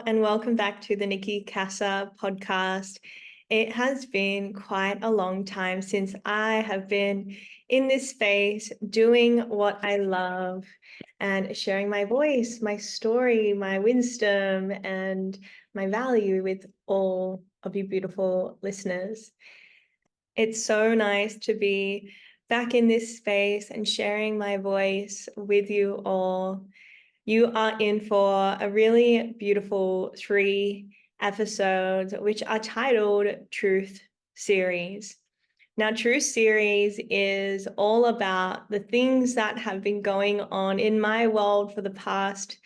and welcome back to the Nikki Casa podcast. It has been quite a long time since I have been in this space doing what I love and sharing my voice, my story, my wisdom, and my value with all of you beautiful listeners. It's so nice to be back in this space and sharing my voice with you all. You are in for a really beautiful 3 episodes, which are titled Truth Series. Now, Truth Series is all about the things that have been going on in my world for the past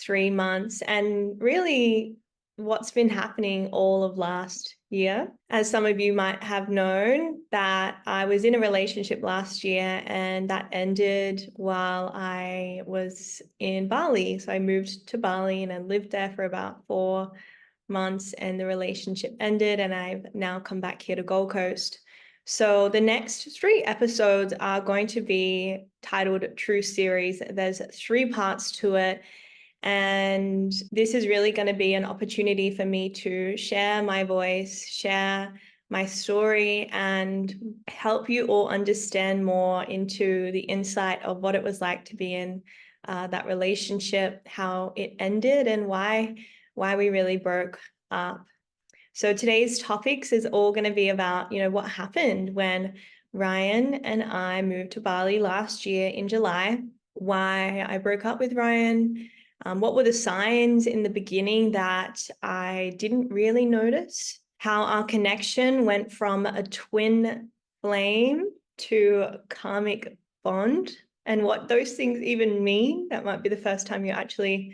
3 months and really what's been happening all of last year. As some of you might have known, that I was in a relationship last year and that ended while I was in Bali. So I moved to Bali and I lived there for about 4 months and the relationship ended, and I've now come back here to Gold Coast. So the next 3 episodes are going to be titled True Series. There's 3 parts to it. And this is really going to be an opportunity for me to share my voice, share my story, and help you all understand more into the insight of what it was like to be in that relationship, how it ended, and why we really broke up. So today's topics is all going to be about, what happened when Ryan and I moved to Bali last year in July, why I broke up with Ryan, what were the signs in the beginning that I didn't really notice, how our connection went from a twin flame to a karmic bond, and what those things even mean. That might be the first time you're actually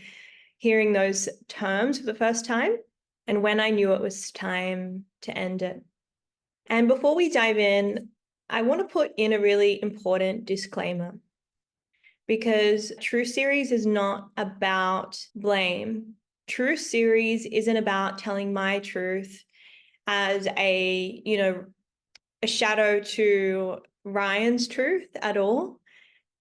hearing those terms for the first time, and when I knew it was time to end it. And before we dive in, I want to put in a really important disclaimer, because True Series is not about blame. True Series isn't about telling my truth as a shadow to Ryan's truth at all.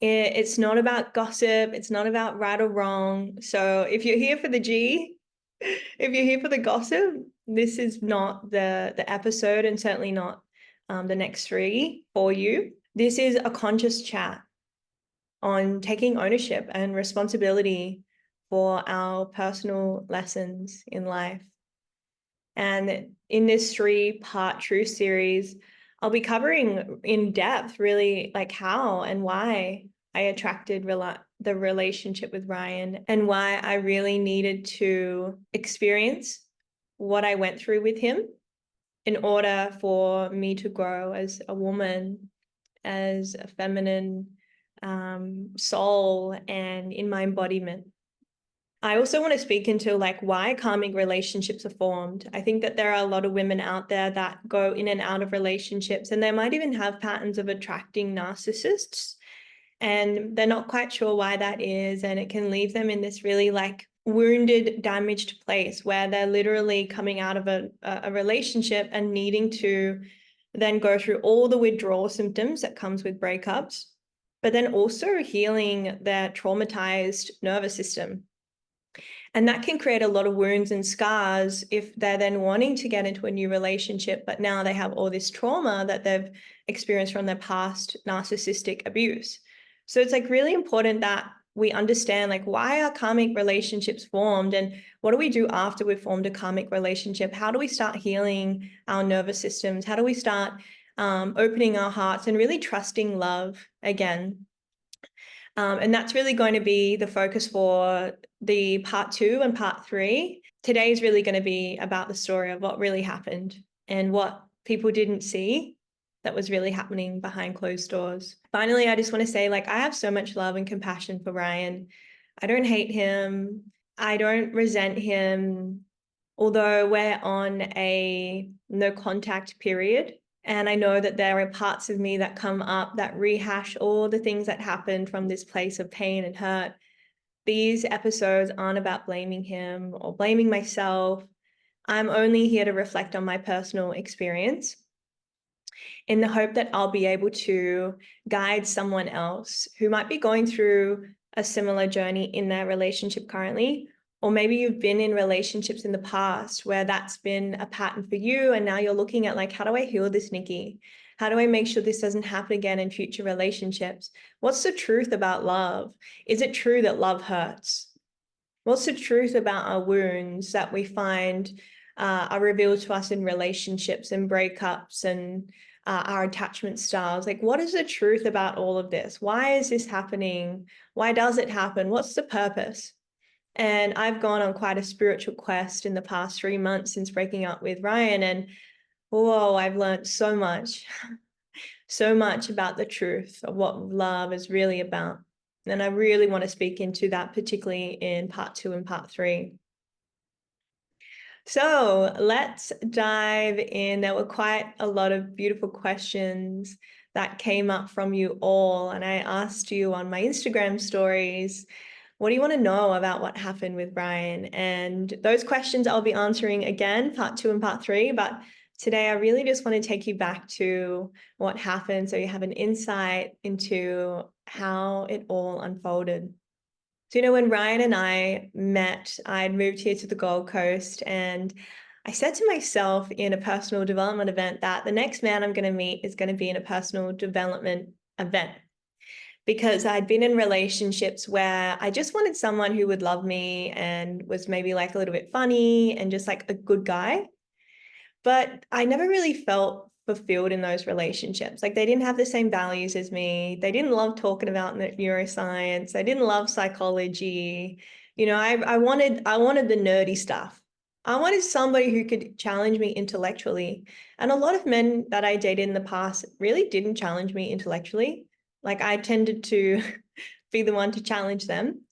It's not about gossip. It's not about right or wrong. So if you're here for the G, if you're here for the gossip, this is not the episode, and certainly not the next 3 for you. This is a conscious chat on taking ownership and responsibility for our personal lessons in life. And in this 3-part True Series, I'll be covering in depth really like how and why I attracted the relationship with Ryan, and why I really needed to experience what I went through with him in order for me to grow as a woman, as a feminine soul, and in my embodiment. I also want to speak into why karmic relationships are formed. I think that there are a lot of women out there that go in and out of relationships, and they might even have patterns of attracting narcissists, and they're not quite sure why that is. And it can leave them in this really wounded, damaged place where they're literally coming out of a relationship and needing to then go through all the withdrawal symptoms that comes with breakups, but then also healing their traumatized nervous system. And that can create a lot of wounds and scars if they're then wanting to get into a new relationship, but now they have all this trauma that they've experienced from their past narcissistic abuse. So it's really important that we understand why are karmic relationships formed, and what do we do after we've formed a karmic relationship? How do we start healing our nervous systems? How do we start opening our hearts and really trusting love again? And that's really going to be the focus for the part 2 and part 3. Today is really going to be about the story of what really happened and what people didn't see that was really happening behind closed doors. Finally, I just want to say, I have so much love and compassion for Ryan. I don't hate him. I don't resent him, although we're on a no contact period. And I know that there are parts of me that come up that rehash all the things that happened from this place of pain and hurt. These episodes aren't about blaming him or blaming myself. I'm only here to reflect on my personal experience in the hope that I'll be able to guide someone else who might be going through a similar journey in their relationship currently, Or maybe you've been in relationships in the past where that's been a pattern for you. And now you're looking at like, how do I heal this, Nikki? How do I make sure this doesn't happen again in future relationships? What's the truth about love? Is it true that love hurts? What's the truth about our wounds that we find are revealed to us in relationships and breakups and our attachment styles? Like, what is the truth about all of this? Why is this happening? Why does it happen? What's the purpose? And I've gone on quite a spiritual quest in the past 3 months since breaking up with Ryan. And whoa, I've learned so much, so much about the truth of what love is really about. And I really want to speak into that, particularly in part 2 and part 3. So let's dive in. There were quite a lot of beautiful questions that came up from you all. And I asked you on my Instagram stories, what do you want to know about what happened with Brian? And those questions I'll be answering again, part 2 and part 3. But today I really just want to take you back to what happened so you have an insight into how it all unfolded. So, when Ryan and I met, I'd moved here to the Gold Coast, and I said to myself in a personal development event that the next man I'm going to meet is going to be in a personal development event, because I'd been in relationships where I just wanted someone who would love me and was maybe like a little bit funny and just like a good guy. But I never really felt fulfilled in those relationships. Like, they didn't have the same values as me. They didn't love talking about neuroscience. They didn't love psychology. I wanted the nerdy stuff. I wanted somebody who could challenge me intellectually. And a lot of men that I dated in the past really didn't challenge me intellectually. Like, I tended to be the one to challenge them.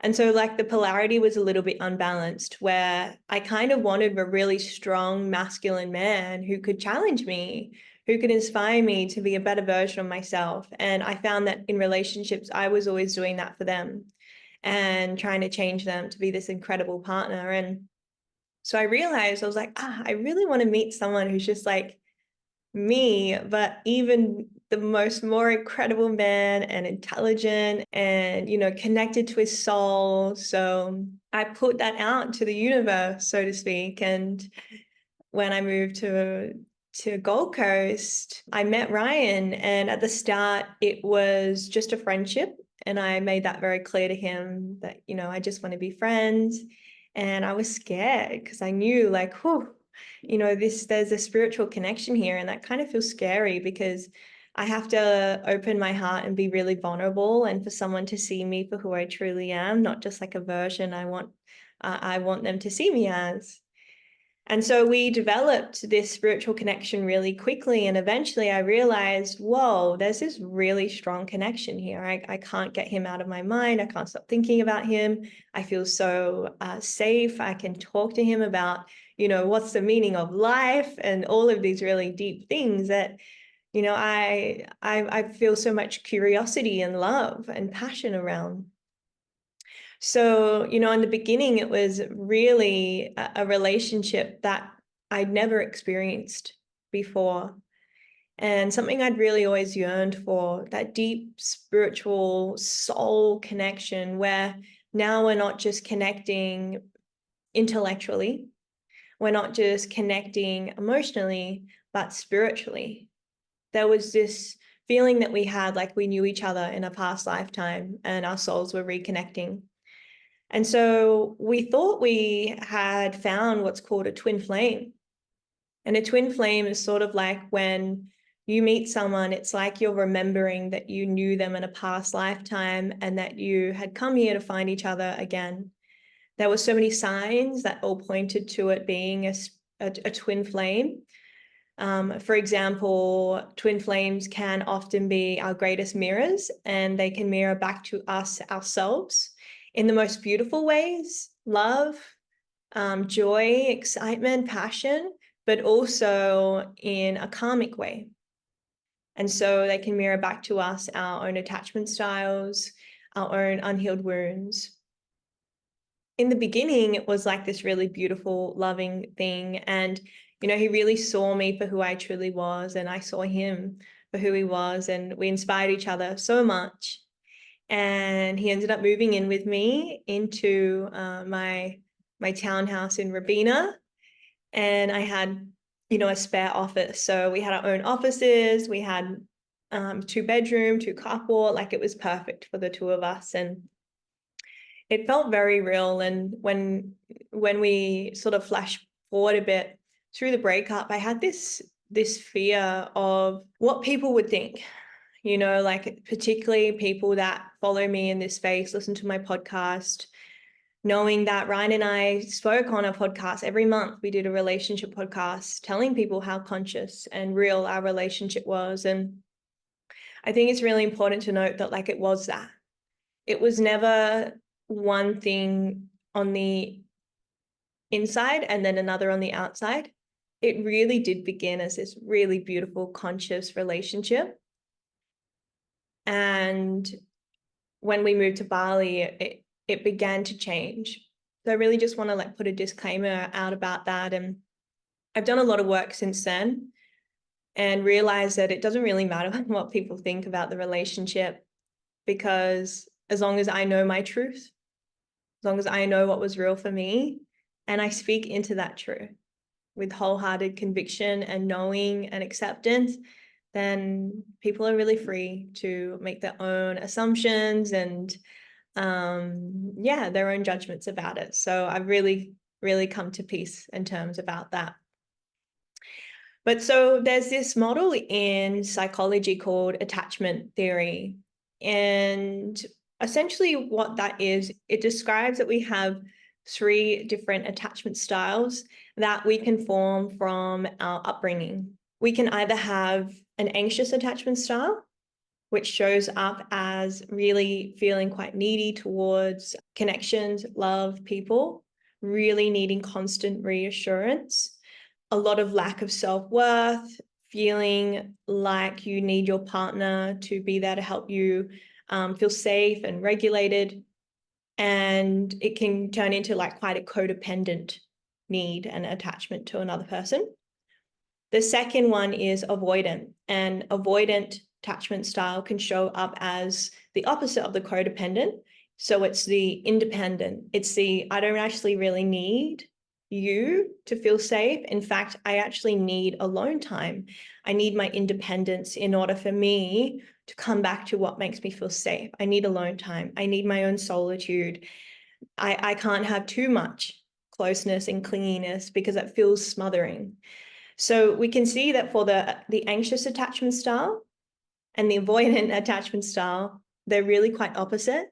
And so like the polarity was a little bit unbalanced, where I kind of wanted a really strong masculine man who could challenge me, who could inspire me to be a better version of myself. And I found that in relationships, I was always doing that for them and trying to change them to be this incredible partner. And so I realized, I was like, I really want to meet someone who's just like me, but even the more incredible man and intelligent and, connected to his soul. So I put that out to the universe, so to speak. And when I moved to Gold Coast, I met Ryan. And at the start, it was just a friendship. And I made that very clear to him that, I just want to be friends. And I was scared because I knew like, whew, there's a spiritual connection here, and that kind of feels scary because I have to open my heart and be really vulnerable, and for someone to see me for who I truly am, not just like a version I want them to see me as. And so we developed this spiritual connection really quickly. And eventually I realized, whoa, there's this really strong connection here. I can't get him out of my mind. I can't stop thinking about him. I feel so safe. I can talk to him about, what's the meaning of life and all of these really deep things that, I feel so much curiosity and love and passion around. So, in the beginning, it was really a relationship that I'd never experienced before, and something I'd really always yearned for, that deep spiritual soul connection where now we're not just connecting intellectually, we're not just connecting emotionally, but spiritually. There was this feeling that we had like we knew each other in a past lifetime and our souls were reconnecting. And so we thought we had found what's called a twin flame. And a twin flame is sort of like when you meet someone, it's like you're remembering that you knew them in a past lifetime and that you had come here to find each other again. There were so many signs that all pointed to it being a twin flame. For example, twin flames can often be our greatest mirrors, and they can mirror back to us ourselves in the most beautiful ways: love, joy, excitement, passion, but also in a karmic way. And so they can mirror back to us our own attachment styles, our own unhealed wounds. In the beginning, it was like this really beautiful, loving thing. And, he really saw me for who I truly was, and I saw him for who he was, and we inspired each other so much. and he ended up moving in with me into my townhouse in Rabina, and I had, a spare office. So we had our own offices. We had 2-bedroom, 2 carport. Like, it was perfect for the two of us, and it felt very real. And when we sort of flash forward a bit through the breakup, I had this fear of what people would think. Like, particularly people that follow me in this space, listen to my podcast, knowing that Ryan and I spoke on a podcast every month. We did a relationship podcast telling people how conscious and real our relationship was. And I think it's really important to note that, like, it was that. It was never one thing on the inside and then another on the outside. It really did begin as this really beautiful, conscious relationship. And when we moved to Bali, it began to change. So I really just want to put a disclaimer out about that. And I've done a lot of work since then and realized that it doesn't really matter what people think about the relationship, because as long as I know my truth, as long as I know what was real for me, and I speak into that truth with wholehearted conviction and knowing and acceptance, then people are really free to make their own assumptions and their own judgments about it. So I've really, really come to peace in terms about that. But so there's this model in psychology called attachment theory. And essentially what that is, it describes that we have 3 different attachment styles that we can form from our upbringing. We can either have an anxious attachment style, which shows up as really feeling quite needy towards connections, love, people, really needing constant reassurance, a lot of lack of self-worth, feeling like you need your partner to be there to help you feel safe and regulated. And it can turn into quite a codependent need and attachment to another person. The second one is avoidant, and avoidant attachment style can show up as the opposite of the codependent. So it's the independent. It's the, I don't actually really need you to feel safe. In fact, I actually need alone time. I need my independence in order for me to come back to what makes me feel safe. I need alone time. I need my own solitude. I can't have too much closeness and clinginess because it feels smothering. So we can see that for the anxious attachment style and the avoidant attachment style, they're really quite opposite.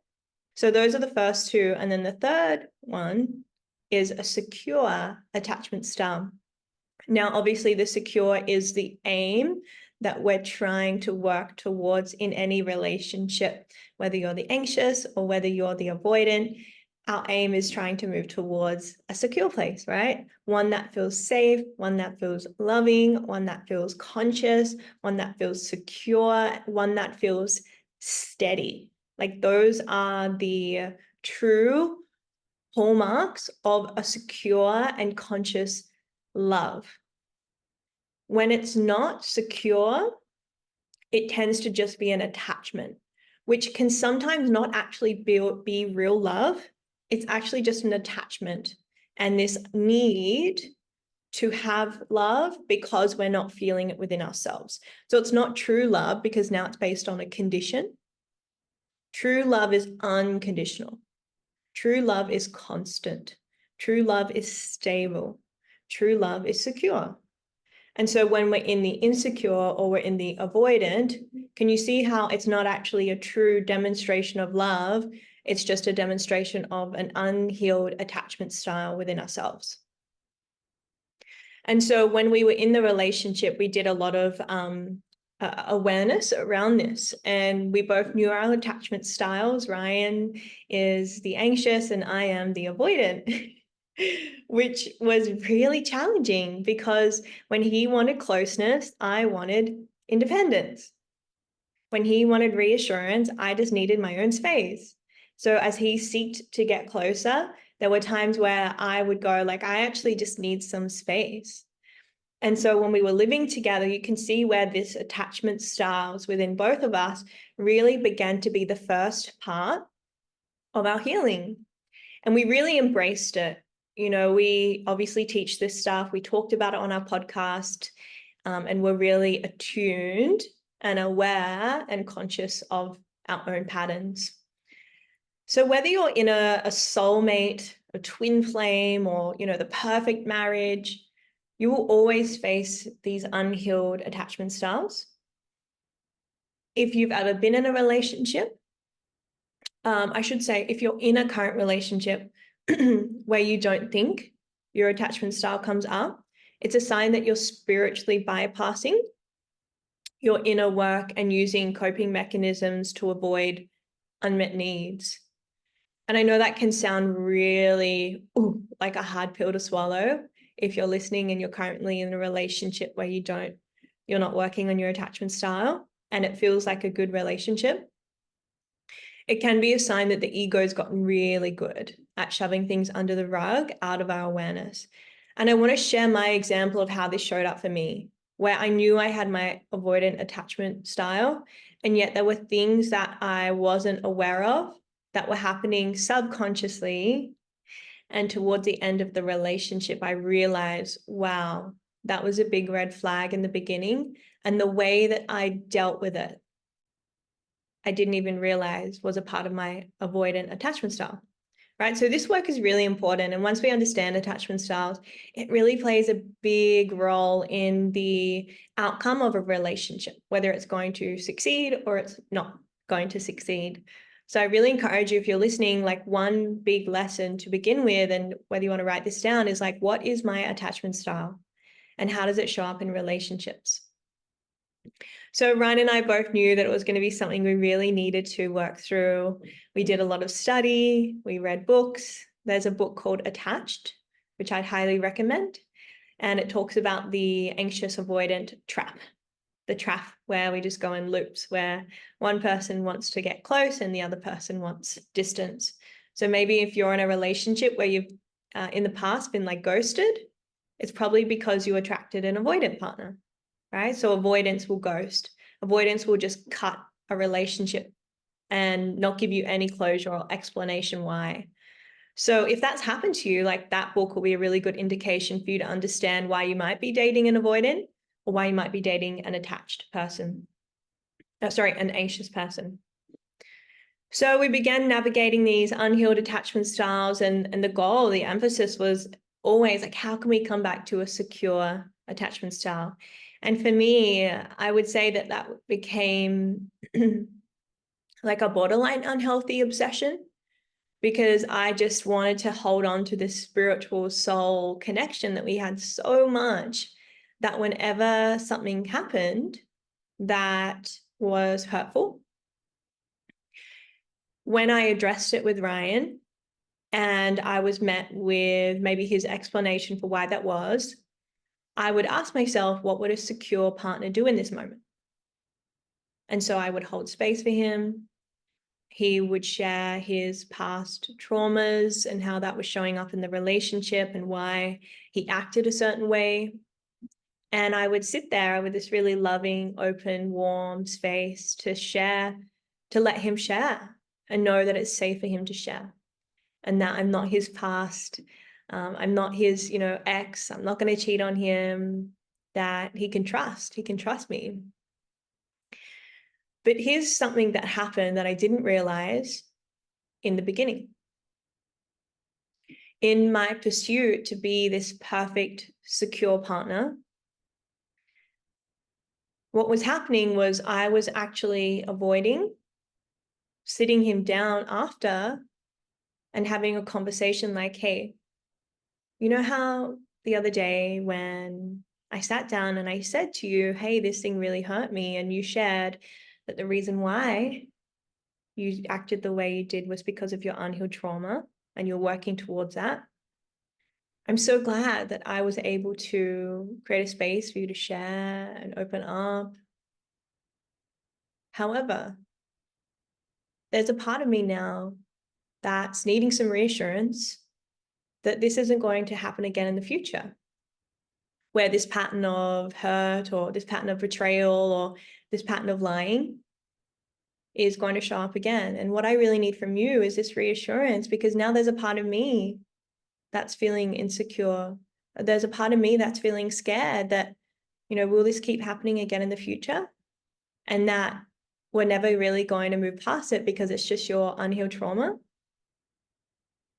So those are the first 2. And then the third one is a secure attachment style. Now, obviously, the secure is the aim that we're trying to work towards in any relationship, whether you're the anxious or whether you're the avoidant. Our aim is trying to move towards a secure place, right? One that feels safe, one that feels loving, one that feels conscious, one that feels secure, one that feels steady. Like, those are the true hallmarks of a secure and conscious love. When it's not secure, it tends to just be an attachment, which can sometimes not actually be real love. It's actually just an attachment and this need to have love because we're not feeling it within ourselves. So it's not true love because now it's based on a condition. True love is unconditional. True love is constant. True love is stable. True love is secure. And so when we're in the insecure or we're in the avoidant, can you see how it's not actually a true demonstration of love? It's just a demonstration of an unhealed attachment style within ourselves. And so when we were in the relationship, we did a lot of awareness around this, and we both knew our attachment styles. Ryan is the anxious and I am the avoidant. Which was really challenging because when he wanted closeness, I wanted independence. When he wanted reassurance, I just needed my own space. So as he sought to get closer, there were times where I would go I actually just need some space. And so when we were living together, you can see where this attachment styles within both of us really began to be the first part of our healing. And we really embraced it. You know, we obviously teach this stuff. We talked about it on our podcast, and we're really attuned and aware and conscious of our own patterns. So whether you're in a soulmate, a twin flame, or, you know, the perfect marriage, you will always face these unhealed attachment styles. If you've ever been in a relationship, I should say, if you're in a current relationship where you don't think your attachment style comes up, it's a sign that you're spiritually bypassing your inner work and using coping mechanisms to avoid unmet needs. And I know that can sound really like a hard pill to swallow if you're listening and you're currently in a relationship where you're not working on your attachment style and it feels like a good relationship. It can be a sign that the ego's gotten really good at shoving things under the rug out of our awareness. And I want to share my example of how this showed up for me, where I knew I had my avoidant attachment style, and yet there were things that I wasn't aware of that were happening subconsciously. And towards the end of the relationship, I realized, wow, that was a big red flag in the beginning. And the way that I dealt with it, I didn't even realize was a part of my avoidant attachment style, right? So this work is really important. And once we understand attachment styles, it really plays a big role in the outcome of a relationship, whether it's going to succeed or it's not going to succeed. So I really encourage you, if you're listening, like one big lesson to begin with, and whether you want to write this down, is like, what is my attachment style and how does it show up in relationships? So Ryan and I both knew that it was going to be something we really needed to work through. We did a lot of study, we read books. There's a book called Attached, which I'd highly recommend. And it talks about the anxious avoidant trap, the trap where we just go in loops, where one person wants to get close and the other person wants distance. So maybe if you're in a relationship where you've in the past been like ghosted, it's probably because you attracted an avoidant partner. Right? So avoidance will ghost. Avoidance will just cut a relationship and not give you any closure or explanation why. So if that's happened to you, like that book will be a really good indication for you to understand why you might be dating an avoidant or why you might be dating an attached person. An anxious person. So we began navigating these unhealed attachment styles, and the goal, the emphasis was always like, how can we come back to a secure attachment style? And for me, I would say that became like a borderline unhealthy obsession, because I just wanted to hold on to this spiritual soul connection that we had so much that whenever something happened that was hurtful, when I addressed it with Ryan and I was met with maybe his explanation for why that was, I would ask myself, what would a secure partner do in this moment? And so I would hold space for him. He would share his past traumas and how that was showing up in the relationship and why he acted a certain way. And I would sit there with this really loving, open, warm space to share, to let him share and know that it's safe for him to share, and that I'm not his past. I'm not his, ex. I'm not going to cheat on him, that he can trust me. But here's something that happened that I didn't realize in the beginning. In my pursuit to be this perfect, secure partner, what was happening was I was actually avoiding sitting him down after and having a conversation like, hey, you know how the other day when I sat down and I said to you, hey, this thing really hurt me, and you shared that the reason why you acted the way you did was because of your unhealed trauma and you're working towards that. I'm so glad that I was able to create a space for you to share and open up. However, there's a part of me now that's needing some reassurance that this isn't going to happen again in the future. where this pattern of hurt or this pattern of betrayal or this pattern of lying is going to show up again. And what I really need from you is this reassurance, because now there's a part of me that's feeling insecure. There's a part of me that's feeling scared that, will this keep happening again in the future? And that we're never really going to move past it because it's just your unhealed trauma.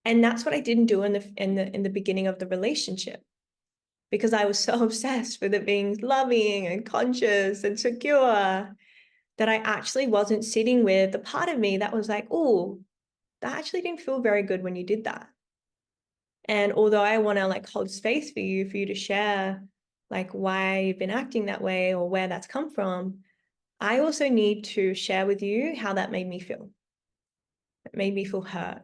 And that's what I didn't do in the beginning of the relationship, because I was so obsessed with it being loving and conscious and secure that I actually wasn't sitting with the part of me that was like, oh, that actually didn't feel very good when you did that. And although I want to hold space for you to share why you've been acting that way or where that's come from, I also need to share with you how that made me feel. It made me feel hurt,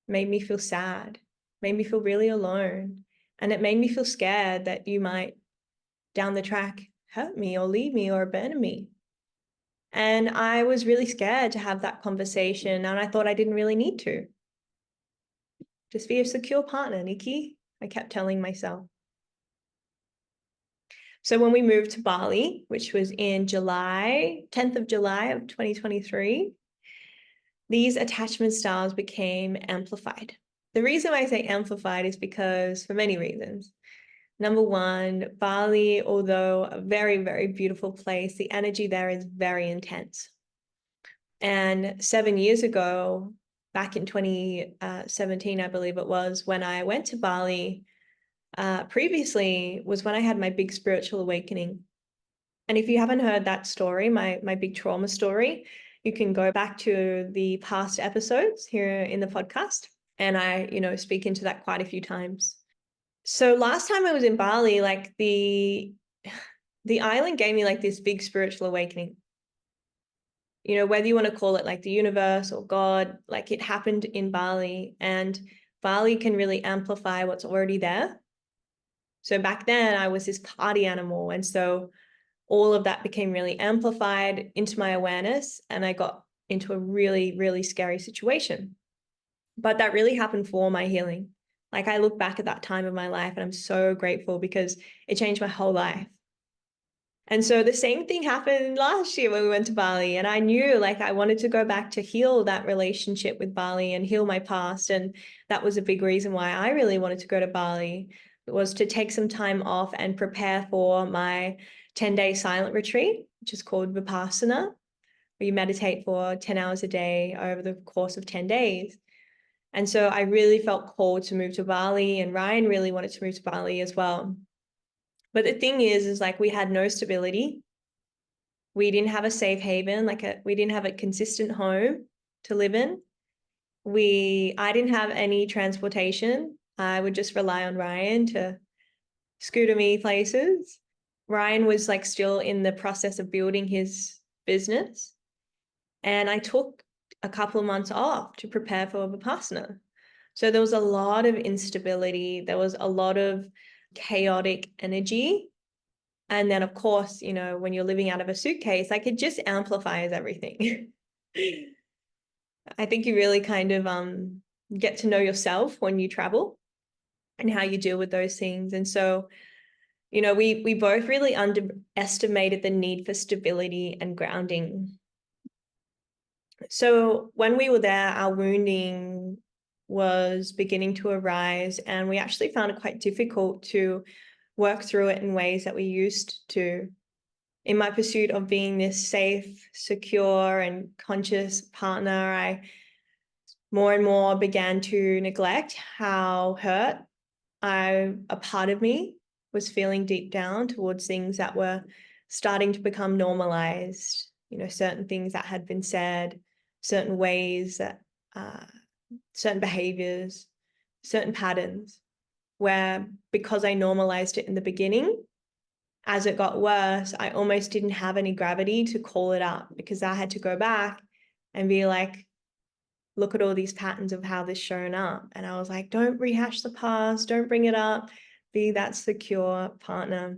made me feel sad, made me feel really alone. And it made me feel scared that you might down the track hurt me or leave me or abandon me. And I was really scared to have that conversation, and I thought I didn't really need to. Just be a secure partner, Nikki, I kept telling myself. So when we moved to Bali, which was in 10th of July of 2023, these attachment styles became amplified. The reason why I say amplified is because for many reasons. Number one, Bali, although a very, very beautiful place, the energy there is very intense. And 7 years ago, back in 2017, I believe it was, when I went to Bali, previously was when I had my big spiritual awakening. And if you haven't heard that story, my big trauma story, you can go back to the past episodes here in the podcast. And I, speak into that quite a few times. So last time I was in Bali, the island gave me this big spiritual awakening. Whether you want to call it the universe or God, it happened in Bali, and Bali can really amplify what's already there. So back then I was this party animal. And so all of that became really amplified into my awareness, and I got into a really, really scary situation. But that really happened for my healing. I look back at that time of my life and I'm so grateful because it changed my whole life. And so the same thing happened last year when we went to Bali, and I knew I wanted to go back to heal that relationship with Bali and heal my past. And that was a big reason why I really wanted to go to Bali, was to take some time off and prepare for my 10-day silent retreat, which is called Vipassana, where you meditate for 10 hours a day over the course of 10 days. And so I really felt called to move to Bali, and Ryan really wanted to move to Bali as well. But the thing is we had no stability. We didn't have a safe haven, we didn't have a consistent home to live in. I didn't have any transportation. I would just rely on Ryan to scooter me places. Ryan was still in the process of building his business. And I took a couple of months off to prepare for Vipassana. So there was a lot of instability. There was a lot of chaotic energy. And then, of course, when you're living out of a suitcase, it just amplifies everything. I think you really kind of get to know yourself when you travel and how you deal with those things. And so, we both really underestimated the need for stability and grounding. So when we were there, our wounding was beginning to arise, and we actually found it quite difficult to work through it in ways that we used to. In my pursuit of being this safe, secure, and conscious partner, I more and more began to neglect how hurt a part of me was feeling deep down towards things that were starting to become normalized, certain things that had been said, certain ways that, certain behaviors, certain patterns, where because I normalized it in the beginning, as it got worse, I almost didn't have any gravity to call it up, because I had to go back and be look at all these patterns of how this shown up. And I was don't rehash the past, don't bring it up, be that secure partner.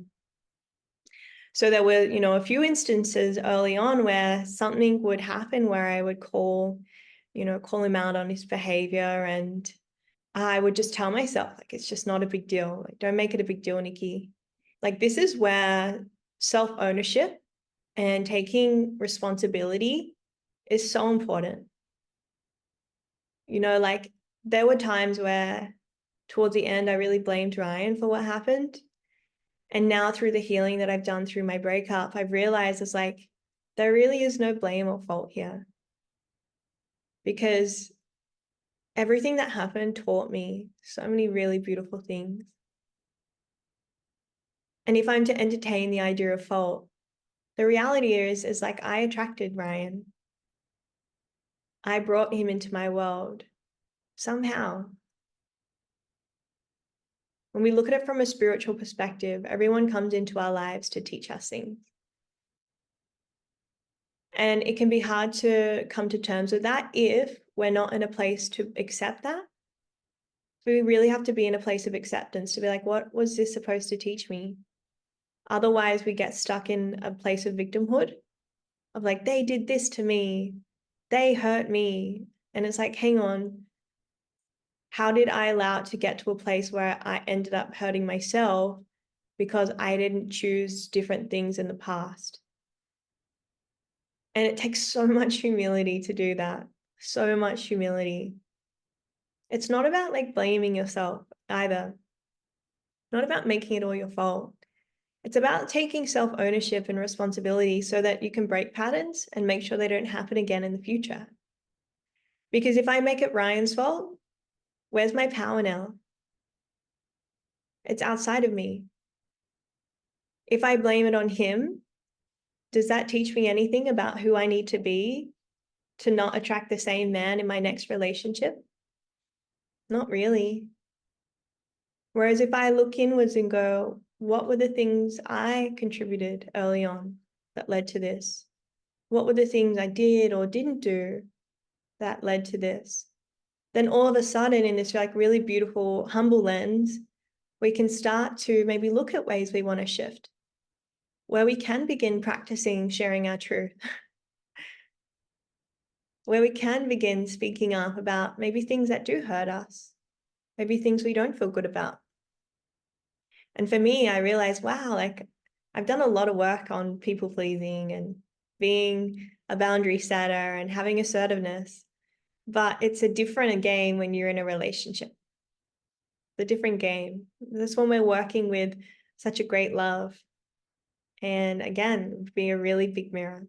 So there were, a few instances early on where something would happen where I would call him out on his behavior, and I would just tell myself, like, it's just not a big deal. Like, don't make it a big deal, Nikki. Like, this is where self-ownership and taking responsibility is so important. You know, like, there were times where towards the end, I really blamed Ryan for what happened. And now through the healing that I've done through my breakup, I've realized it's like, there really is no blame or fault here. Because everything that happened taught me so many really beautiful things. And if I'm to entertain the idea of fault, the reality is like, I attracted Ryan. I brought him into my world somehow. When we look at it from a spiritual perspective, everyone comes into our lives to teach us things. And it can be hard to come to terms with that if we're not in a place to accept that. We really have to be in a place of acceptance to be like, what was this supposed to teach me? Otherwise, we get stuck in a place of victimhood of like, they did this to me, they hurt me. And it's like, hang on, how did I allow it to get to a place where I ended up hurting myself because I didn't choose different things in the past? And it takes so much humility to do that. So much humility. It's not about like blaming yourself either. Not about making it all your fault. It's about taking self-ownership and responsibility so that you can break patterns and make sure they don't happen again in the future. Because if I make it Ryan's fault, where's my power now? It's outside of me. If I blame it on him, does that teach me anything about who I need to be to not attract the same man in my next relationship? Not really. Whereas if I look inwards and go, what were the things I contributed early on that led to this? What were the things I did or didn't do that led to this? Then all of a sudden, in this like really beautiful, humble lens, we can start to maybe look at ways we want to shift, where we can begin practicing sharing our truth, where we can begin speaking up about maybe things that do hurt us, maybe things we don't feel good about. And for me, I realized, wow, like I've done a lot of work on people pleasing and being a boundary setter and having assertiveness, but it's a different game when you're in a relationship. The different game. This one we're working with such a great love. And again, be a really big mirror.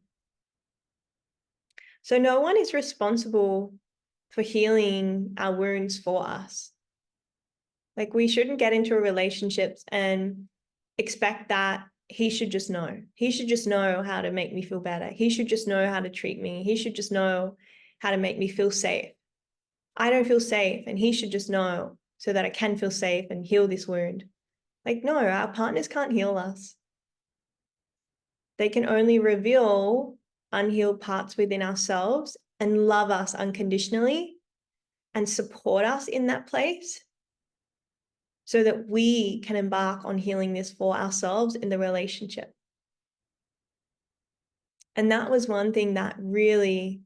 So no one is responsible for healing our wounds for us. Like we shouldn't get into a relationship and expect that he should just know. He should just know how to make me feel better. He should just know how to treat me. He should just know how to make me feel safe. I don't feel safe and he should just know so that I can feel safe and heal this wound. Like, no, our partners can't heal us. They can only reveal unhealed parts within ourselves and love us unconditionally and support us in that place so that we can embark on healing this for ourselves in the relationship. And that was one thing that really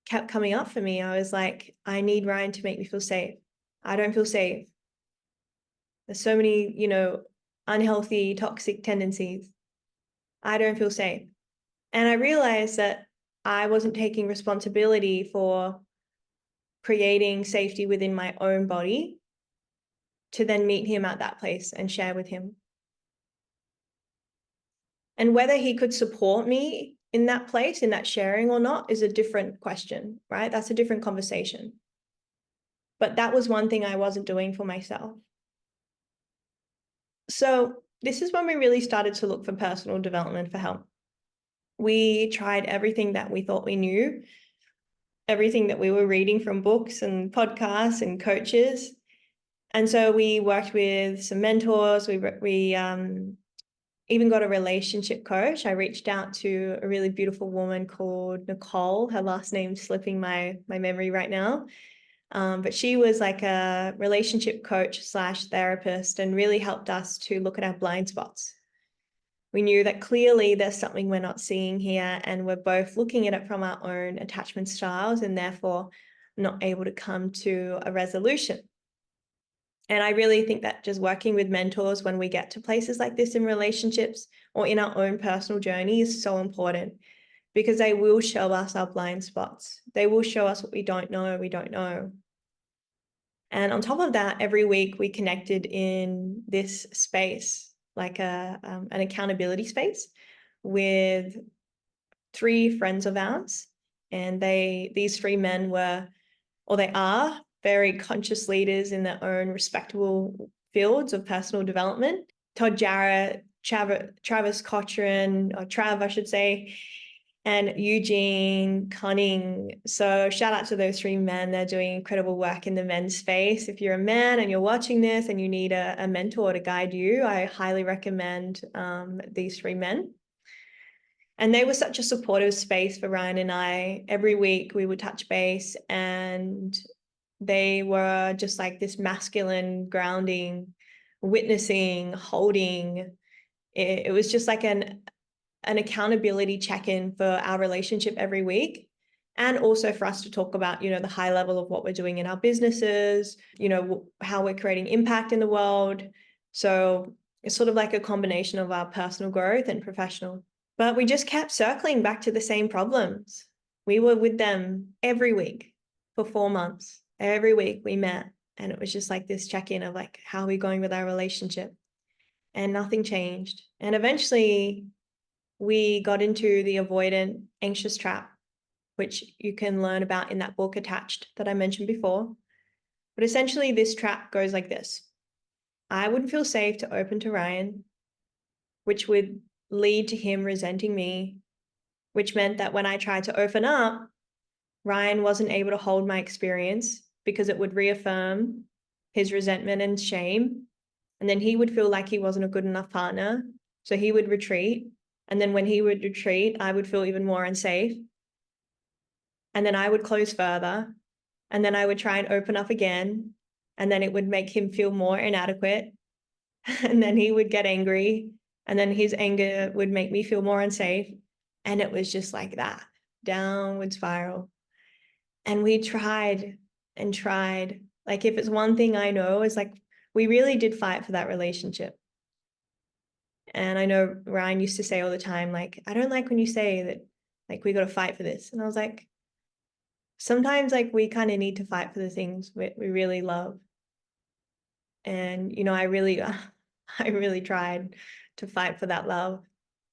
kept coming up for me. I was like, I need Ryan to make me feel safe. I don't feel safe. There's so many, unhealthy, toxic tendencies. I don't feel safe. And I realized that I wasn't taking responsibility for creating safety within my own body to then meet him at that place and share with him. And whether he could support me in that place, in that sharing or not, is a different question, right? That's a different conversation. But that was one thing I wasn't doing for myself. So this is when we really started to look for personal development for help. We tried everything that we thought we knew, everything that we were reading from books and podcasts and coaches. And so we worked with some mentors. We even got a relationship coach. I reached out to a really beautiful woman called Nicole. Her last name's slipping my memory right now. But she was like a relationship coach / therapist and really helped us to look at our blind spots. We knew that clearly there's something we're not seeing here, and we're both looking at it from our own attachment styles and therefore not able to come to a resolution. And I really think that just working with mentors when we get to places like this in relationships or in our own personal journey is so important, because they will show us our blind spots. They will show us what we don't know. And on top of that, every week we connected in this space, like an accountability space with 3 friends of ours. And these 3 men were, or they are, very conscious leaders in their own respectable fields of personal development. Todd Jarrett, Travis Cochrane, or Trav, I should say, and Eugene Cunning. So shout out to those 3 men. They're doing incredible work in the men's space. If you're a man and you're watching this and you need a mentor to guide you, I highly recommend these 3 men. And they were such a supportive space for Ryan and I. Every week we would touch base, and they were just like this masculine grounding, witnessing, holding. It was just like an accountability check-in for our relationship every week. And also for us to talk about, the high level of what we're doing in our businesses, how we're creating impact in the world. So it's sort of like a combination of our personal growth and professional. But we just kept circling back to the same problems. We were with them every week for 4 months. Every week we met, and it was just like this check-in of like, how are we going with our relationship? And nothing changed. And eventually we got into the avoidant anxious trap, which you can learn about in that book Attached that I mentioned before. But essentially this trap goes like this. I wouldn't feel safe to open to Ryan, which would lead to him resenting me, which meant that when I tried to open up, Ryan wasn't able to hold my experience because it would reaffirm his resentment and shame. And then he would feel like he wasn't a good enough partner. So he would retreat. And then when he would retreat, I would feel even more unsafe. And then I would close further. And then I would try and open up again. And then it would make him feel more inadequate. And then he would get angry. And then his anger would make me feel more unsafe. And it was just like that, downward spiral. And we tried and tried. Like, if it's one thing I know, is like, we really did fight for that relationship. And I know Ryan used to say all the time, like, I don't like when you say that, like, we got to fight for this. And I was like, sometimes like we kind of need to fight for the things we really love. And, I really tried to fight for that love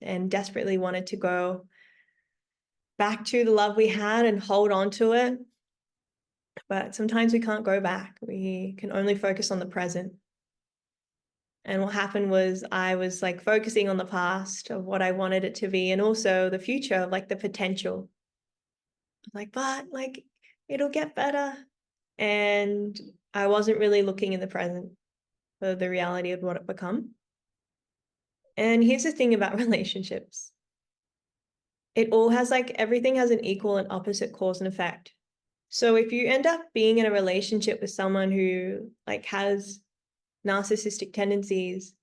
and desperately wanted to go back to the love we had and hold on to it. But sometimes we can't go back. We can only focus on the present. And what happened was I was like focusing on the past of what I wanted it to be, and also the future of like the potential. Like, but like, it'll get better. And I wasn't really looking in the present for the reality of what it become. And here's the thing about relationships. It all has like, everything has an equal and opposite cause and effect. So if you end up being in a relationship with someone who like has narcissistic tendencies,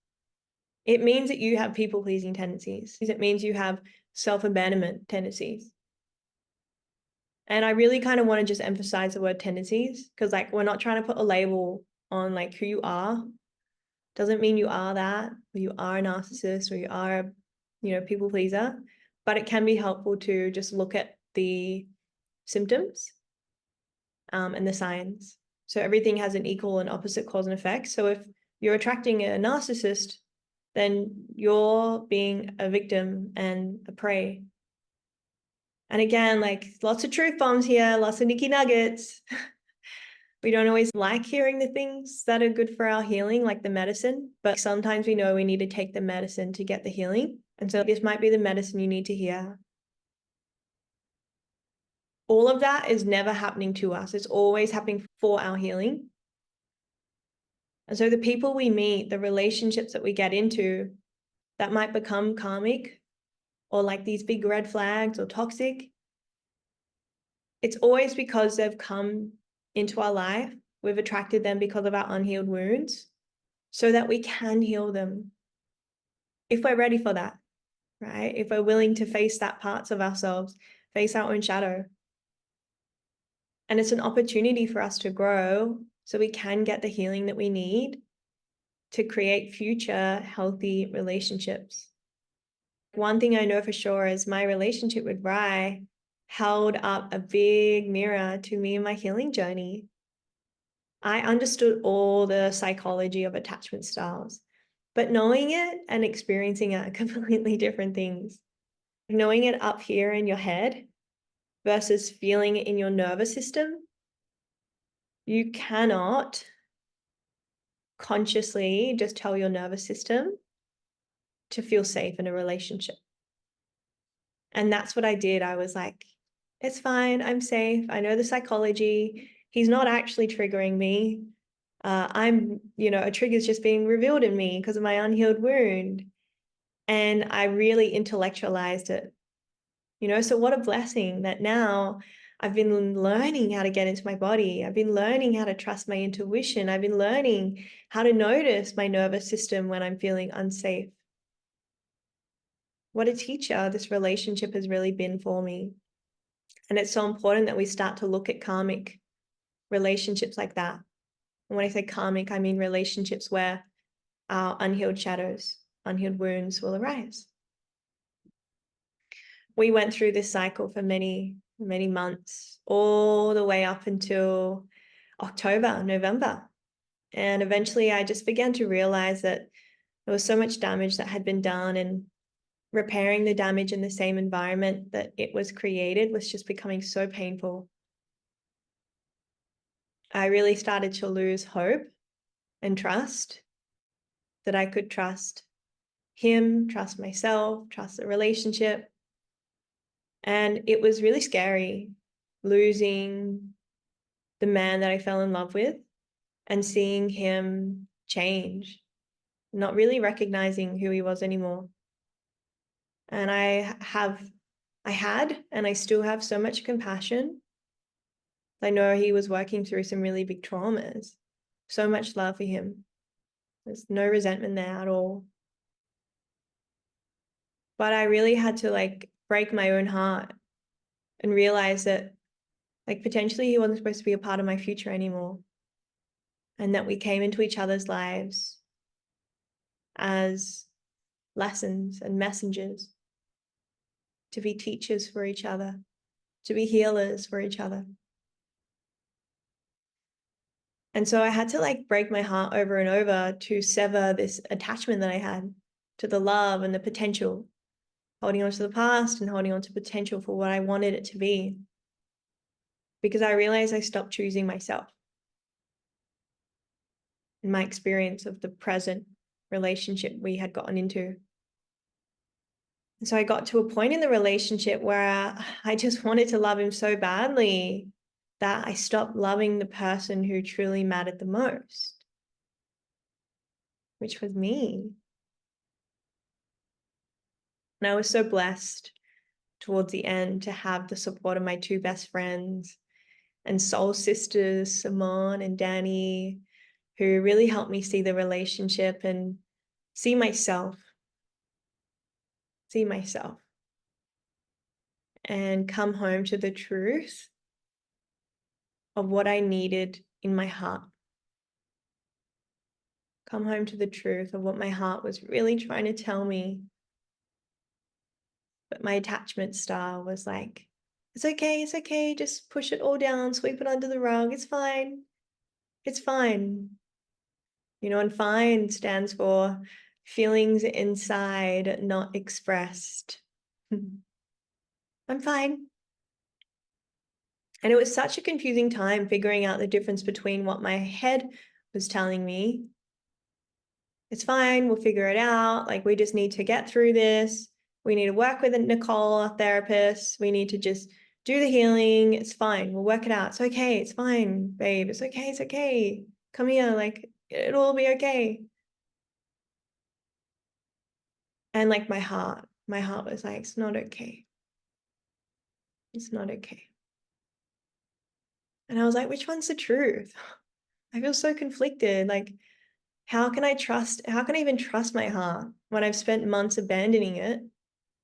it means that you have people-pleasing tendencies. It means you have self-abandonment tendencies. And I really kind of want to just emphasize the word tendencies, because like, we're not trying to put a label on like who you are. Doesn't mean you are that, or you are a narcissist, or you are, people pleaser. But it can be helpful to just look at the symptoms and the signs. So everything has an equal and opposite cause and effect. So if you're attracting a narcissist, then you're being a victim and a prey. And again, like, lots of truth bombs here, lots of Nikki nuggets. We don't always like hearing the things that are good for our healing, like the medicine, but sometimes we know we need to take the medicine to get the healing. And so this might be the medicine you need to hear. All of that is never happening to us. It's always happening for our healing. And so the people we meet, the relationships that we get into that might become karmic, or like these big red flags or toxic, it's always because they've come into our life. We've attracted them because of our unhealed wounds, so that we can heal them if we're ready for that, right? If we're willing to face that parts of ourselves, face our own shadow. And it's an opportunity for us to grow so we can get the healing that we need to create future healthy relationships. One thing I know for sure is my relationship with Rye held up a big mirror to me in my healing journey. I understood all the psychology of attachment styles, but knowing it and experiencing it are completely different things. Knowing it up here in your head versus feeling it in your nervous system, you cannot consciously just tell your nervous system to feel safe in a relationship. And that's what I did. I was like, it's fine. I'm safe. I know the psychology. He's not actually triggering me. A trigger is just being revealed in me because of my unhealed wound. And I really intellectualized it. So what a blessing that now I've been learning how to get into my body. I've been learning how to trust my intuition. I've been learning how to notice my nervous system when I'm feeling unsafe. What a teacher this relationship has really been for me. And it's so important that we start to look at karmic relationships like that. And when I say karmic, I mean relationships where our unhealed shadows, unhealed wounds will arise. We went through this cycle for many, many months, all the way up until October, November. And eventually I just began to realize that there was so much damage that had been done, and repairing the damage in the same environment that it was created was just becoming so painful. I really started to lose hope and trust that I could trust him, trust myself, trust the relationship. And it was really scary losing the man that I fell in love with and seeing him change, not really recognizing who he was anymore. And I had, and I still have so much compassion. I know he was working through some really big traumas. So much love for him. There's no resentment there at all. But I really had to break my own heart and realize that potentially he wasn't supposed to be a part of my future anymore. And that we came into each other's lives as lessons and messengers to be teachers for each other, to be healers for each other. And so I had to break my heart over and over to sever this attachment that I had to the love and the potential, holding on to the past and holding on to potential for what I wanted it to be. Because I realized I stopped choosing myself in my experience of the present relationship we had gotten into. And so I got to a point in the relationship where I just wanted to love him so badly that I stopped loving the person who truly mattered the most, which was me. And I was so blessed towards the end to have the support of my two best friends and soul sisters, Simone and Danny, who really helped me see the relationship and see myself, and come home to the truth of what I needed in my heart. Come home to the truth of what my heart was really trying to tell me. But my attachment style was like, it's okay, just push it all down, sweep it under the rug, it's fine. And fine stands for feelings inside not expressed. I'm fine. And it was such a confusing time figuring out the difference between what my head was telling me. It's fine, we'll figure it out. We just need to get through this. We need to work with Nicole, our therapist. We need to just do the healing. It's fine. We'll work it out. It's okay. It's fine, babe. It's okay. Come here. It'll all be okay. And my heart was like, it's not okay. It's not okay. And I was like, which one's the truth? I feel so conflicted. How can I even trust my heart when I've spent months abandoning it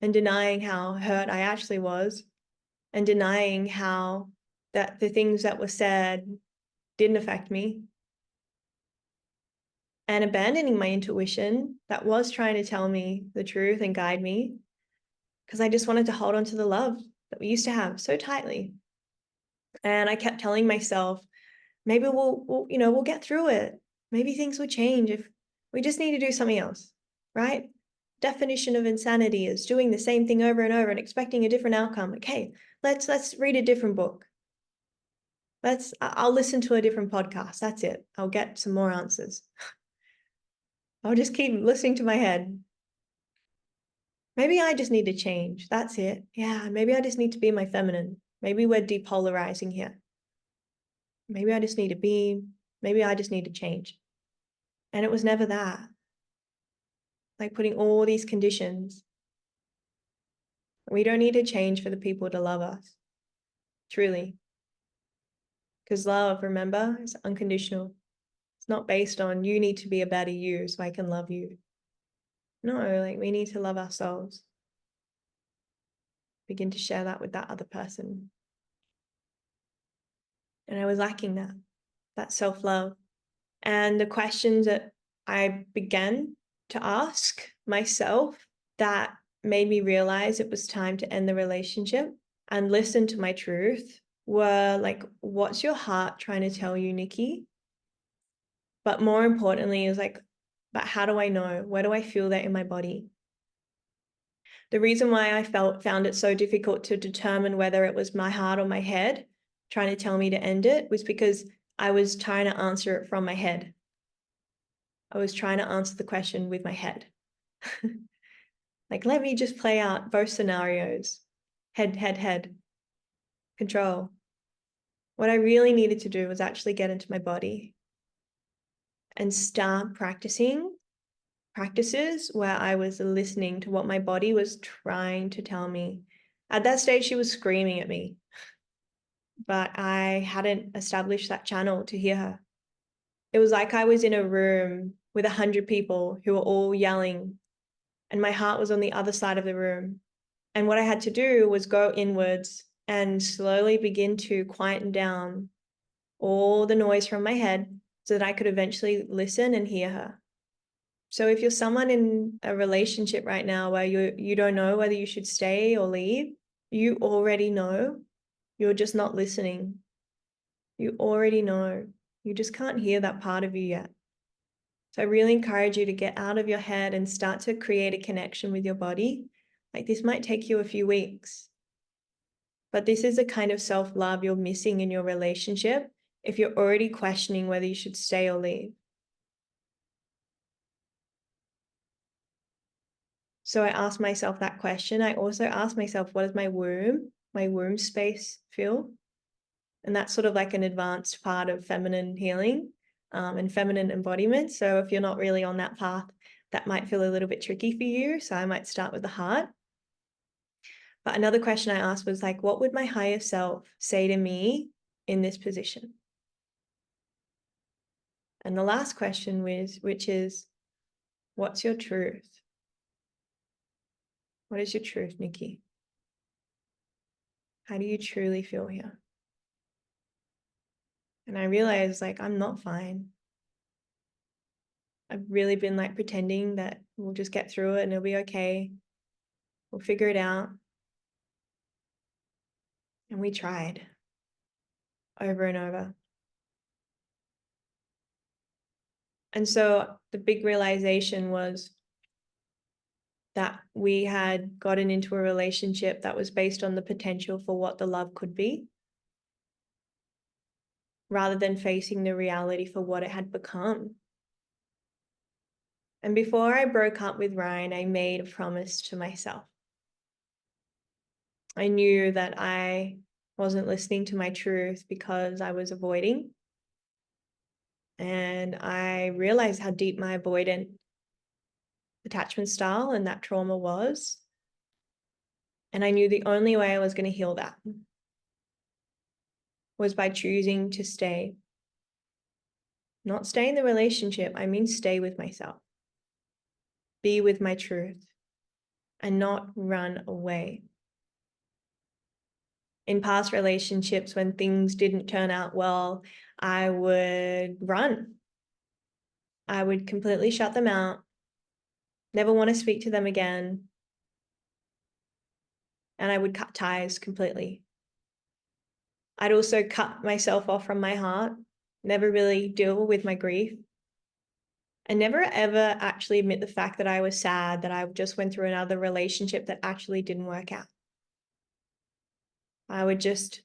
and denying how hurt I actually was, and denying how that the things that were said didn't affect me, and abandoning my intuition that was trying to tell me the truth and guide me, because I just wanted to hold on to the love that we used to have so tightly. And I kept telling myself, maybe we'll get through it. Maybe things will change if we just need to do something else, right? Definition of insanity is doing the same thing over and over and expecting a different outcome. Okay, let's read a different book. I'll listen to a different podcast. That's it. I'll get some more answers. I'll just keep listening to my head. Maybe I just need to change. That's it. Yeah, maybe I just need to be my feminine. Maybe we're depolarizing here. Maybe I just need to change. And it was never that. Like putting all these conditions. We don't need to change for the people to love us. Truly. Because love, remember, is unconditional. It's not based on you need to be a better you so I can love you. No, like we need to love ourselves. Begin to share that with that other person. And I was lacking that self-love. And the questions that I began to ask myself that made me realize it was time to end the relationship and listen to my truth were like, what's your heart trying to tell you, Nikki? But more importantly, is like, but how do I know? Where do I feel that in my body? The reason why I found it so difficult to determine whether it was my heart or my head trying to tell me to end it was because I was trying to answer it from my head. I was trying to answer the question with my head. Like, let me just play out both scenarios. Head. Control. What I really needed to do was actually get into my body and start practices where I was listening to what my body was trying to tell me. At that stage, she was screaming at me, but I hadn't established that channel to hear her. It was like I was in a room with 100 people who were all yelling, and my heart was on the other side of the room. And what I had to do was go inwards and slowly begin to quieten down all the noise from my head so that I could eventually listen and hear her. So if you're someone in a relationship right now where you don't know whether you should stay or leave, you already know. You're just not listening. You already know. You just can't hear that part of you yet. So I really encourage you to get out of your head and start to create a connection with your body. Like this might take you a few weeks, but this is a kind of self-love you're missing in your relationship if you're already questioning whether you should stay or leave. So I asked myself that question. I also asked myself, what does my womb space feel? And that's sort of like an advanced part of feminine healing and feminine embodiment. So if you're not really on that path, that might feel a little bit tricky for you. So I might start with the heart. But another question I asked was like, what would my higher self say to me in this position? And the last question which is, what's your truth? What is your truth, Nikki? How do you truly feel here? And I realized like, I'm not fine. I've really been like pretending that we'll just get through it and it'll be okay. We'll figure it out. And we tried over and over. And so the big realization was that we had gotten into a relationship that was based on the potential for what the love could be, rather than facing the reality for what it had become. And before I broke up with Ryan, I made a promise to myself. I knew that I wasn't listening to my truth because I was avoiding. And I realized how deep my avoidant attachment style and that trauma was. And I knew the only way I was going to heal that was by choosing to stay. Not stay in the relationship, I mean stay with myself. Be with my truth and not run away. In past relationships, when things didn't turn out well, I would run. I would completely shut them out, never want to speak to them again, and I would cut ties completely. I'd also cut myself off from my heart, never really deal with my grief. I never ever actually admit the fact that I was sad, that I just went through another relationship that actually didn't work out. I would just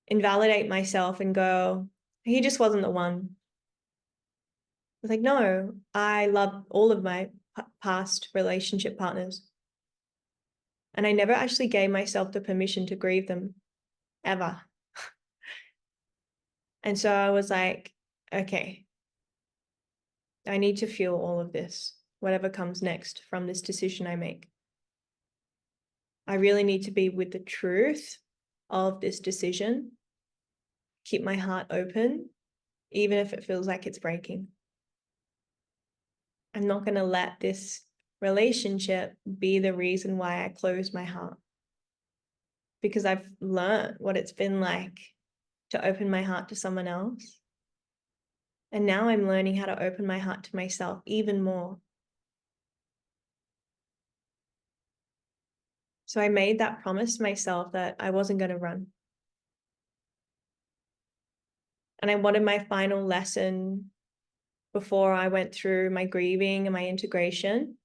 invalidate myself and go, he just wasn't the one. It's like, no, I love all of my past relationship partners. And I never actually gave myself the permission to grieve them, ever. And so I was like, okay, I need to feel all of this, whatever comes next from this decision I make. I really need to be with the truth of this decision, keep my heart open, even if it feels like it's breaking. I'm not going to let this relationship be the reason why I close my heart, because I've learned what it's been like to open my heart to someone else. And now I'm learning how to open my heart to myself even more. So I made that promise to myself that I wasn't going to run. And I wanted my final lesson before I went through my grieving and my integration,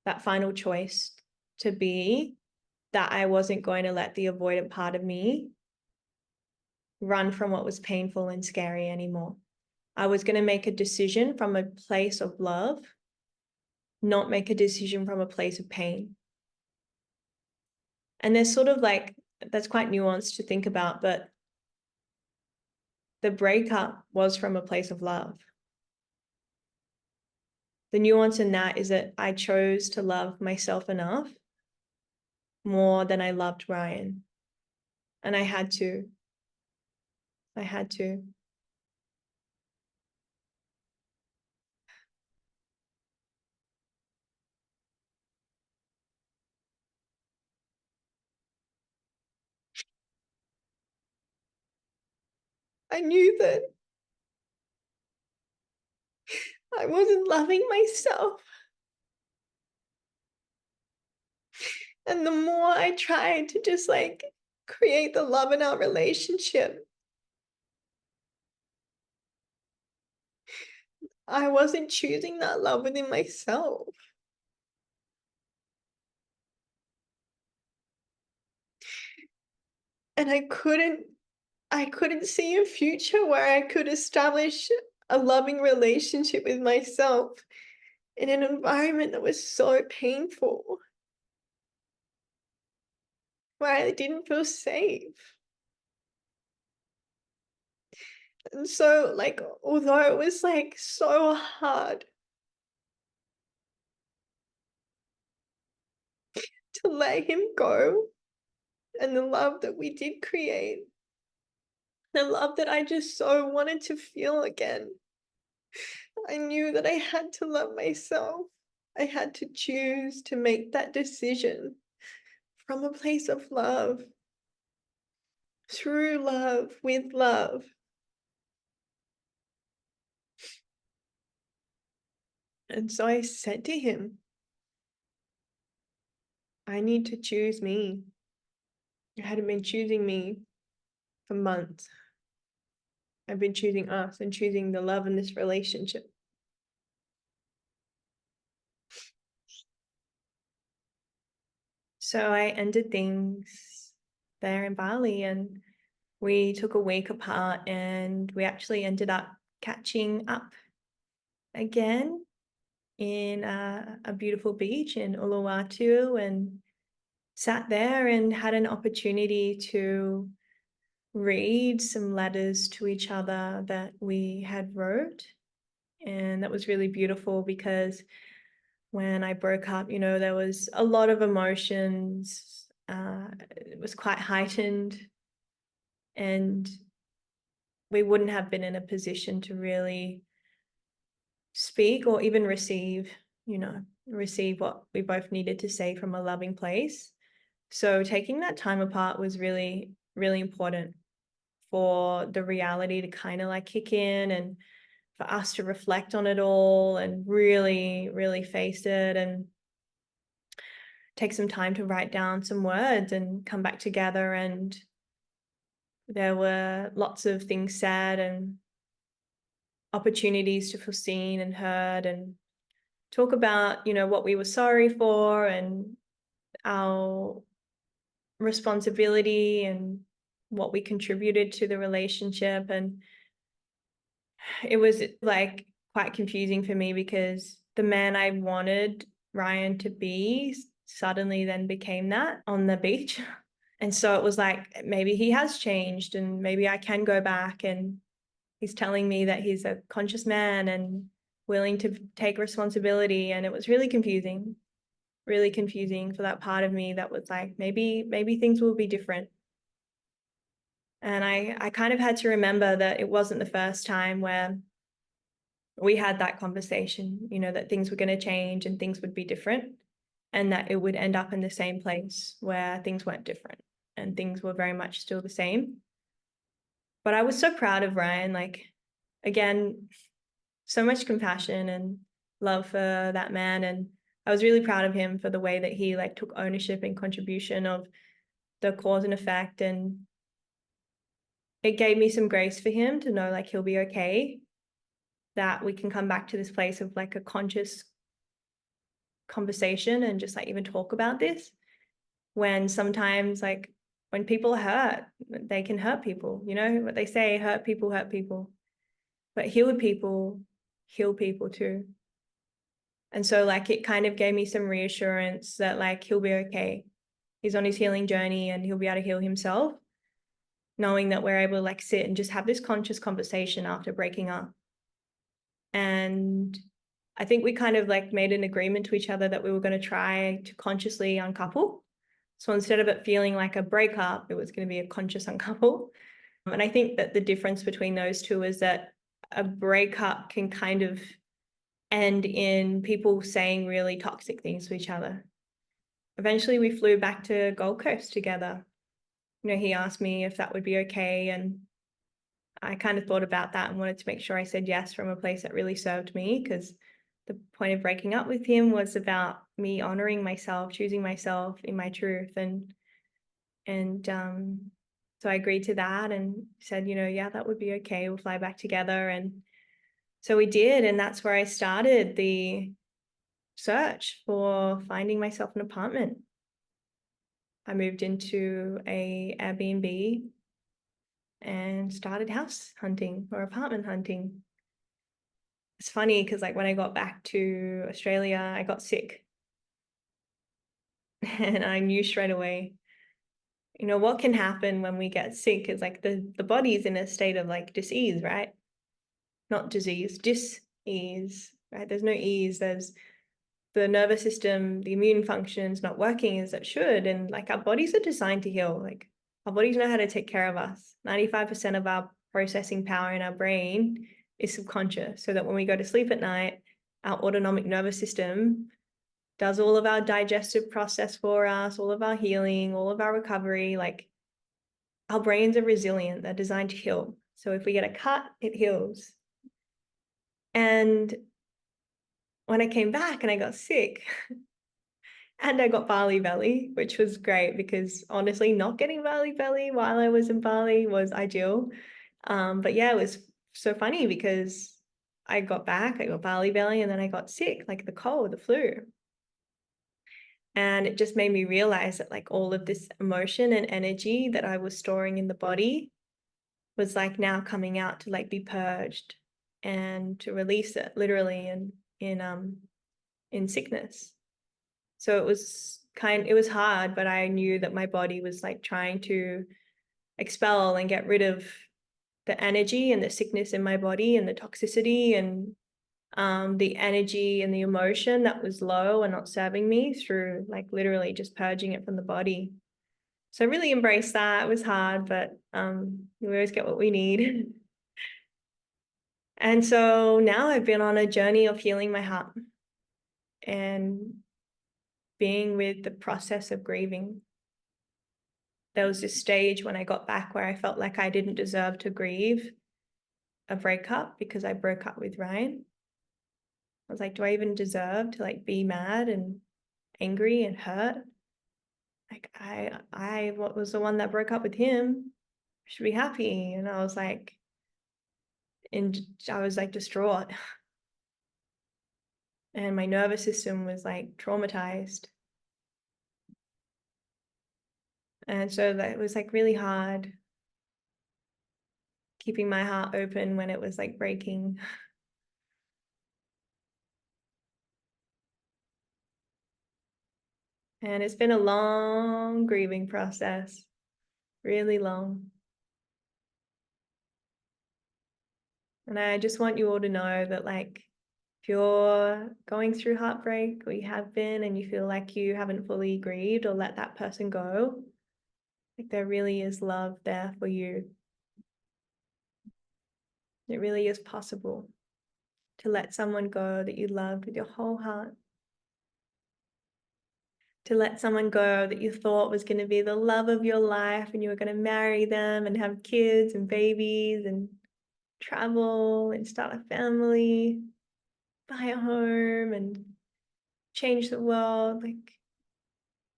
that final choice to be that I wasn't going to let the avoidant part of me run from what was painful and scary anymore. I was going to make a decision from a place of love, not make a decision from a place of pain. And there's sort of like, that's quite nuanced to think about, but the breakup was from a place of love. The nuance in that is that I chose to love myself enough more than I loved Ryan. And I had to. I had to. I knew that I wasn't loving myself. And the more I tried to just like create the love in our relationship, I wasn't choosing that love within myself. And I couldn't see a future where I could establish a loving relationship with myself in an environment that was so painful, where I didn't feel safe. And so, like, although it was like so hard to let him go, and the love that we did create, the love that I just so wanted to feel again, I knew that I had to love myself. I had to choose to make that decision from a place of love, through love, with love. And so I said to him, I need to choose me. I hadn't been choosing me for months. I've been choosing us and choosing the love in this relationship. So I ended things there in Bali, and we took a week apart, and we actually ended up catching up again in a beautiful beach in Uluwatu, and sat there and had an opportunity to read some letters to each other that we had wrote. And that was really beautiful because when I broke up, there was a lot of emotions. It was quite heightened, and we wouldn't have been in a position to really speak or even receive what we both needed to say from a loving place. So taking that time apart was really, really important for the reality to kind of like kick in, and for us to reflect on it all and really, really face it and take some time to write down some words and come back together. And there were lots of things said and opportunities to feel seen and heard and talk about, what we were sorry for and our responsibility and what we contributed to the relationship. And it was like quite confusing for me because the man I wanted Ryan to be suddenly then became that on the beach. And so it was like, maybe he has changed and maybe I can go back, and he's telling me that he's a conscious man and willing to take responsibility. And it was really confusing for that part of me that was like, maybe things will be different. And I kind of had to remember that it wasn't the first time where we had that conversation, that things were going to change and things would be different, and that it would end up in the same place where things weren't different and things were very much still the same. But I was so proud of Ryan, like, again, so much compassion and love for that man. And I was really proud of him for the way that he like took ownership and contribution of the cause and effect. And it gave me some grace for him to know like he'll be okay, that we can come back to this place of like a conscious conversation and just like even talk about this, when sometimes like when people hurt, they can hurt people, what they say, hurt people, but healed people heal people too. And so like it kind of gave me some reassurance that like he'll be okay. He's on his healing journey and he'll be able to heal himself, knowing that we're able to like sit and just have this conscious conversation after breaking up. And I think we kind of like made an agreement to each other that we were going to try to consciously uncouple. So instead of it feeling like a breakup, it was going to be a conscious uncouple. And I think that the difference between those two is that a breakup can kind of end in people saying really toxic things to each other. Eventually we flew back to Gold Coast together. He asked me if that would be okay, and I kind of thought about that and wanted to make sure I said yes from a place that really served me, because the point of breaking up with him was about me honoring myself, choosing myself in my truth. And so I agreed to that and said, yeah, that would be okay. We'll fly back together. And so we did. And that's where I started the search for finding myself an apartment. I moved into a Airbnb and started house hunting or apartment hunting. It's funny because like when I got back to Australia, I got sick. And I knew straight away, what can happen when we get sick is like the body is in a state of like dis-ease, right? Not disease, dis-ease, right? There's no ease. There's the nervous system, the immune function's not working as it should. And like our bodies are designed to heal. Like our bodies know how to take care of us. 95% of our processing power in our brain is subconscious. So that when we go to sleep at night, our autonomic nervous system does all of our digestive process for us, all of our healing, all of our recovery. Like our brains are resilient. They're designed to heal. So if we get a cut, it heals. And when I came back and I got sick and I got Bali belly, which was great because honestly, not getting Bali belly while I was in Bali was ideal. But yeah, it was so funny because I got back, I got Bali belly, and then I got sick, like the cold, the flu. And it just made me realize that like all of this emotion and energy that I was storing in the body was like now coming out to like be purged and to release it literally in sickness. So it was hard, but I knew that my body was like trying to expel and get rid of the energy and the sickness in my body and the toxicity and the energy and the emotion that was low and not serving me, through like literally just purging it from the body. So I really embraced that. It was hard, but we always get what we need. And so now I've been on a journey of healing my heart and being with the process of grieving. There was this stage when I got back where I felt like I didn't deserve to grieve a breakup because I broke up with Ryan. I was like, do I even deserve to like be mad and angry and hurt? Like I was the one that broke up with him. I should be happy. And I was like, distraught. And my nervous system was like traumatized. And so that was like really hard keeping my heart open when it was like breaking. And it's been a long grieving process, really long. And I just want you all to know that like, if you're going through heartbreak or you have been and you feel like you haven't fully grieved or let that person go, like there really is love there for you. It really is possible to let someone go that you loved with your whole heart. To let someone go that you thought was going to be the love of your life and you were going to marry them and have kids and babies and travel and start a family, buy a home and change the world. Like,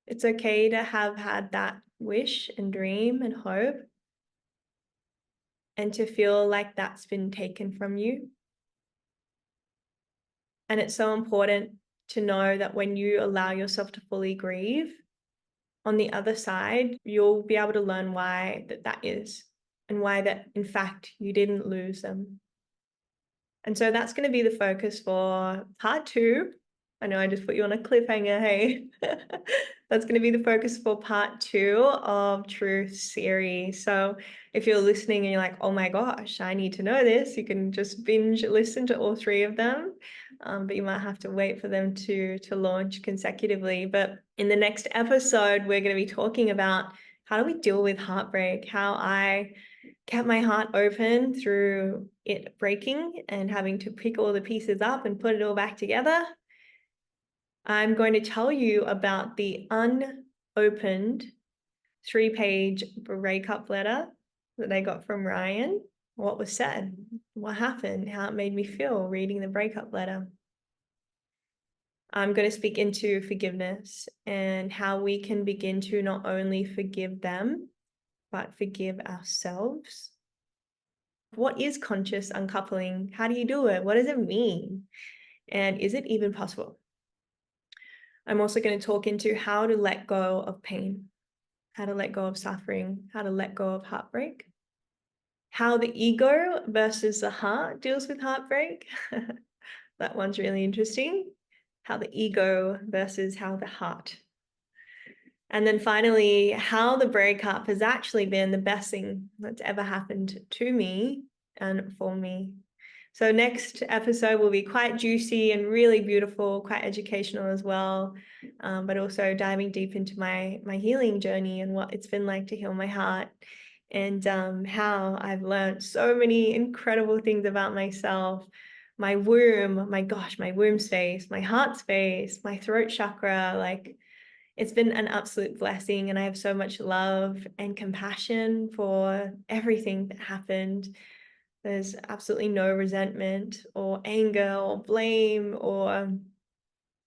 it's okay to have had that wish and dream and hope and to feel like that's been taken from you. And it's so important to know that when you allow yourself to fully grieve, on the other side, you'll be able to learn why that is and why that, in fact, you didn't lose them. And so that's going to be the focus for part 2. I know I just put you on a cliffhanger, hey? That's going to be the focus for part 2 of Truth series. So if you're listening and you're like, oh my gosh, I need to know this, you can just binge listen to all 3 of them. But you might have to wait for them to launch consecutively. But in the next episode, we're going to be talking about how do we deal with heartbreak, how I kept my heart open through it breaking and having to pick all the pieces up and put it all back together. I'm going to tell you about the unopened 3-page breakup letter that I got from Ryan, what was said, what happened, how it made me feel reading the breakup letter. I'm going to speak into forgiveness and how we can begin to not only forgive them, but forgive ourselves. What is conscious uncoupling? How do you do it? What does it mean? And is it even possible? I'm also going to talk into how to let go of pain, how to let go of suffering, how to let go of heartbreak, how the ego versus the heart deals with heartbreak. That one's really interesting. How the ego versus how the heart. And then finally, how the breakup has actually been the best thing that's ever happened to me and for me. So next episode will be quite juicy and really beautiful, quite educational as well, but also diving deep into my healing journey and what it's been like to heal my heart, and how I've learned so many incredible things about myself, my womb, my gosh, my womb space, my heart space, my throat chakra. Like, it's been an absolute blessing, and I have so much love and compassion for everything that happened. There's absolutely no resentment or anger or blame or,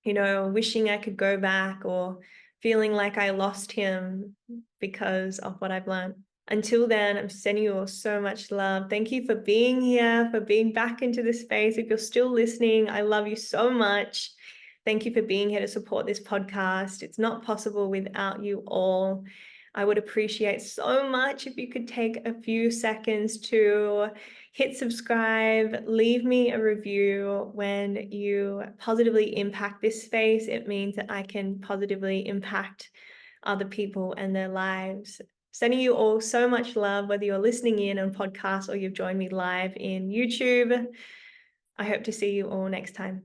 wishing I could go back or feeling like I lost him because of what I've learned. Until then, I'm sending you all so much love. Thank you for being here, for being back into this space. If you're still listening, I love you so much. Thank you for being here to support this podcast. It's not possible without you all. I would appreciate so much if you could take a few seconds to hit subscribe, leave me a review. When you positively impact this space, it means that I can positively impact other people and their lives. Sending you all so much love, whether you're listening in on podcast or you've joined me live in YouTube. I hope to see you all next time.